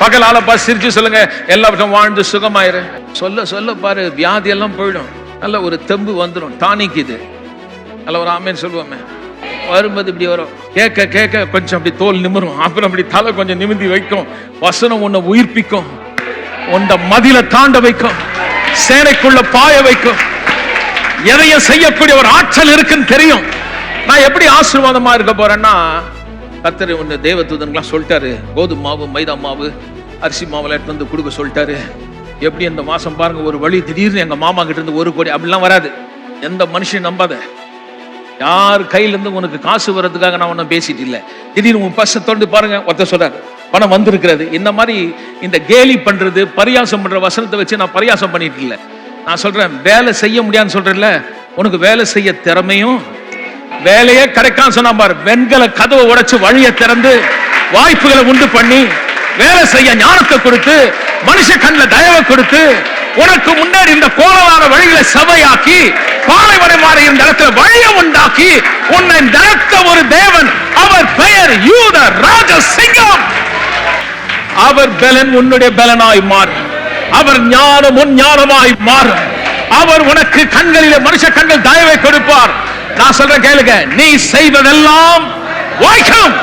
பகலால சிரிச்சு சொல்லுங்க, எல்லாவற்றும் வாழ்ந்து சுகமாயிரு. சொல்ல சொல்ல பாரு, வியாதி எல்லாம் போயிடும். நல்ல ஒரு தெம்பு வந்துடும், டானிக் இது. நல்ல ஒரு ஆமேன்னு சொல்லுவோமே. வரும்போது இப்படி வரும், கேட்க கேட்க கொஞ்சம் அப்படி தோல் நிமிரும், அப்புறம் அப்படி தலை கொஞ்சம் நிமிந்தி வைக்கும். வசனம் உன்னை உயிர்ப்பிக்கும், உன்ன மதில தாண்ட வைக்கும், சேனைக்குள்ள பாய வைக்கும். எதையும் செய்யக்கூடிய ஒரு ஆற்றல் இருக்குன்னு தெரியும். நான் எப்படி ஆசீர்வாதமா இருக்க போறேன்னா, கர்த்தர் ஒன்று தேவதூதன்லாம் சொல்லிட்டாரு, கோதுமை மாவு, மைதா மாவு, அரிசி மாவுல எடுத்து வந்து கொடுக்க சொல்லிட்டாரு. எப்படி இந்த மாசம் பாருங்க, ஒரு வழி திடீர்னு எங்க மாமா கிட்ட இருந்து 1 கோடி அப்படிலாம் வராது. எந்த மனுஷன் நம்பாத. யார் கையிலிருந்து உனக்கு காசு வர்றதுக்காக நான் ஒன்னும் பேசிட்டு இல்லை. திடீர்னு உன் பர்ஸை தொடர்ந்து பாருங்க, ஒருத்தர் சொல்றாரு பணம் வந்திருக்கிறது. இந்த மாதிரி இந்த கேலி பண்றது, பரியாசம் பண்ற வசனத்தை வச்சு நான் பரியாசம் பண்ணிட்டு இல்லை. நான் சொல்றேன், வேலை செய்ய முடியாதுன்னு சொல்றேன்ல, உனக்கு வேலை செய்ய திறமையும் வேலையே கிடைக்கான்னு சொன்னா பாரு, வெண்கல கதவை உடைச்சு வழியை திறந்து வாய்ப்புகளை உண்டு பண்ணி வேலை செய்ய ஞானத்தை கொடுத்து மனுஷ கண்ணில் தயவை கொடுத்து உனக்கு முன்னாடி இந்த கோலமான வழிகளை சபையாக்கி பாலைவனை மாறி இருந்த இடத்துல வழியை உண்டாக்கி உன்னை நடத்த ஒரு தேவன். அவர் பெயர் யூத ராஜ சிங்கம். அவர் பலன் உன்னுடைய பலனாய் மாறும். அவர் ஞானம் உன் ஞானமாய் மாறும். அவர் உனக்கு கண்களிலே மனுஷ கண்கள் தயவை கொடுப்பார். நான் சொல்றேன் கேளுங்க, நீ செய்வதெல்லாம் வாய்க்கும்.